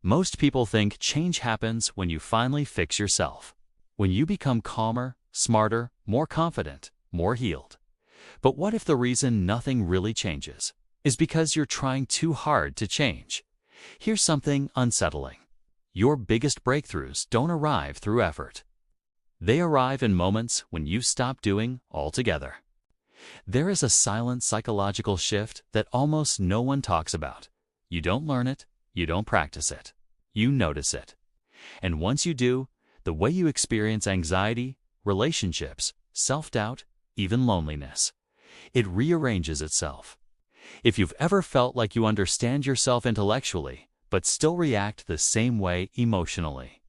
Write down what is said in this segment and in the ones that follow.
Most people think change happens when you finally fix yourself, when you become calmer, smarter, more confident, more healed. But what if the reason nothing really changes is because you're trying too hard to change? Here's something unsettling. Your biggest breakthroughs don't arrive through effort. They arrive in moments when you stop doing altogether. There is a silent psychological shift that almost no one talks about. You don't learn it, you don't practice it, you notice it. And once you do, the way you experience anxiety, relationships, self-doubt, even loneliness, it rearranges itself. If you've ever felt like you understand yourself intellectually, but still react the same way emotionally.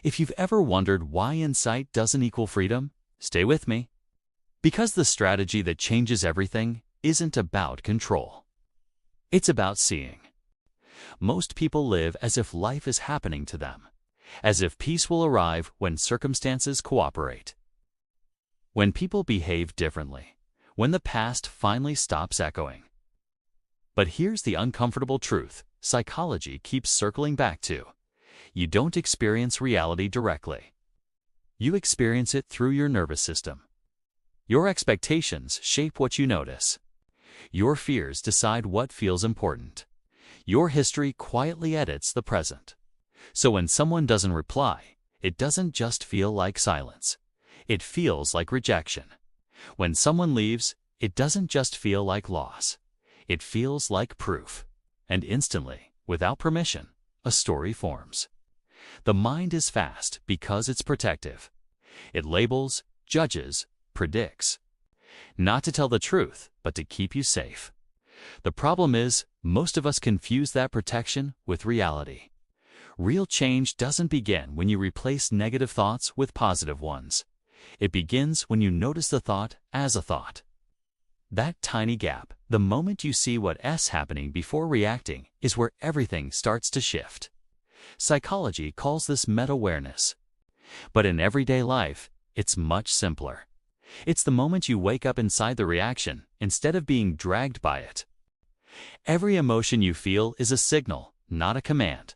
If you've ever wondered why insight doesn't equal freedom, stay with me. Because the strategy that changes everything isn't about control. It's about seeing. Most people live as if life is happening to them, as if peace will arrive when circumstances cooperate. When people behave differently, when the past finally stops echoing. But here's the uncomfortable truth psychology keeps circling back to. You don't experience reality directly. You experience it through your nervous system. Your expectations shape what you notice. Your fears decide what feels important. Your history quietly edits the present. So when someone doesn't reply, it doesn't just feel like silence. It feels like rejection. When someone leaves, it doesn't just feel like loss. It feels like proof. And instantly, without permission, a story forms. The mind is fast because it's protective. It labels, judges, predicts. Not to tell the truth, but to keep you safe. The problem is, most of us confuse that protection with reality. Real change doesn't begin when you replace negative thoughts with positive ones. It begins when you notice the thought as a thought. That tiny gap, the moment you see what's happening before reacting, is where everything starts to shift. Psychology calls this meta-awareness. But in everyday life, it's much simpler. It's the moment you wake up inside the reaction instead of being dragged by it. Every emotion you feel is a signal, not a command.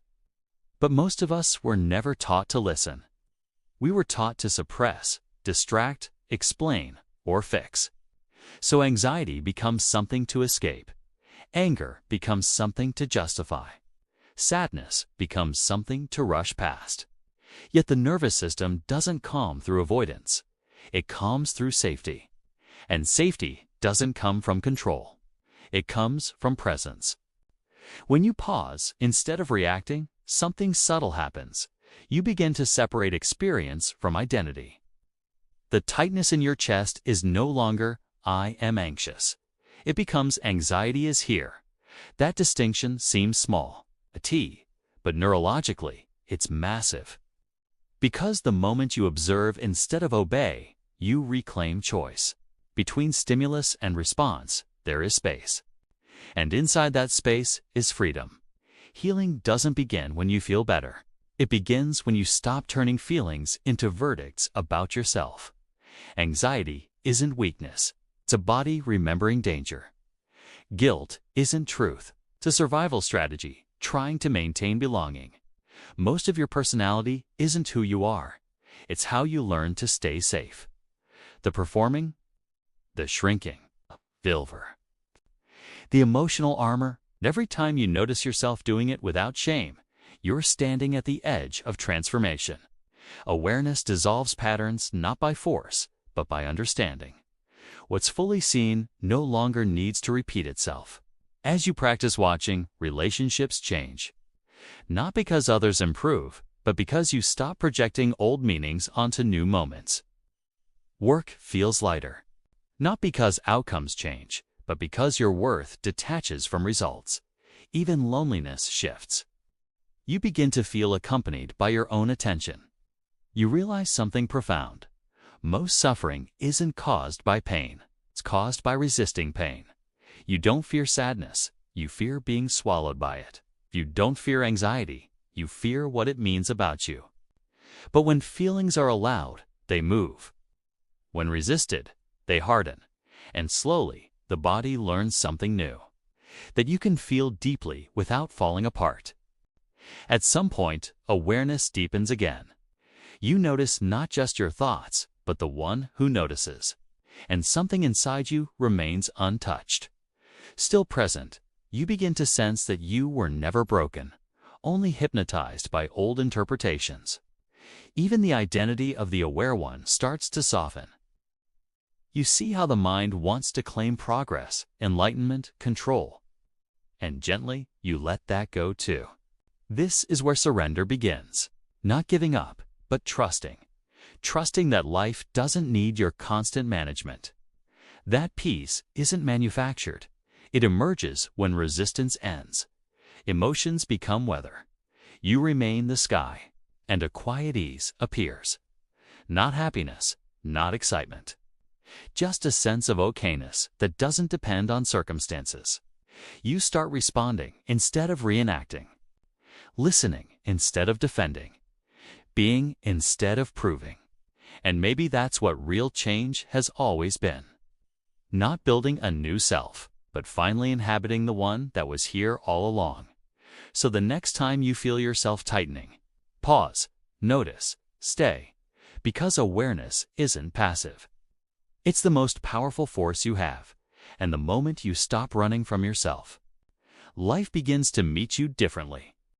But most of us were never taught to listen. We were taught to suppress, distract, explain, or fix. So anxiety becomes something to escape. Anger becomes something to justify. Sadness becomes something to rush past. Yet the nervous system doesn't calm through avoidance. It calms through safety. And safety doesn't come from control. It comes from presence. When you pause, instead of reacting, something subtle happens. You begin to separate experience from identity. The tightness in your chest is no longer, I am anxious. It becomes anxiety is here. That distinction seems small, a T, but neurologically, it's massive. Because the moment you observe instead of obey, you reclaim choice. Between stimulus and response, there is space. And inside that space is freedom. Healing doesn't begin when you feel better. It begins when you stop turning feelings into verdicts about yourself. Anxiety isn't weakness. It's a body remembering danger. Guilt isn't truth. It's a survival strategy, trying to maintain belonging. Most of your personality isn't who you are. It's how you learn to stay safe. The performing, the shrinking, Vilver. The emotional armor, every time you notice yourself doing it without shame, you're standing at the edge of transformation. Awareness dissolves patterns not by force, but by understanding. What's fully seen no longer needs to repeat itself. As you practice watching, relationships change. Not because others improve, but because you stop projecting old meanings onto new moments. Work feels lighter. Not because outcomes change, but because your worth detaches from results. Even loneliness shifts. You begin to feel accompanied by your own attention. You realize something profound. Most suffering isn't caused by pain. It's caused by resisting pain. You don't fear sadness. You fear being swallowed by it. You don't fear anxiety. You fear what it means about you. But when feelings are allowed, they move. When resisted, they harden. And slowly, the body learns something new. That you can feel deeply without falling apart. At some point, awareness deepens again. You notice not just your thoughts, but the one who notices. And something inside you remains untouched. Still present, you begin to sense that you were never broken, only hypnotized by old interpretations. Even the identity of the aware one starts to soften. You see how the mind wants to claim progress, enlightenment, control. And gently, you let that go too. This is where surrender begins. Not giving up, but trusting. Trusting that life doesn't need your constant management. That peace isn't manufactured. It emerges when resistance ends. Emotions become weather. You remain the sky, and a quiet ease appears. Not happiness, not excitement. Just a sense of okayness that doesn't depend on circumstances. You start responding instead of reenacting. Listening instead of defending. Being instead of proving. And maybe that's what real change has always been. Not building a new self, but finally inhabiting the one that was here all along. So the next time you feel yourself tightening, pause, notice, stay, because awareness isn't passive. It's the most powerful force you have, and the moment you stop running from yourself, life begins to meet you differently.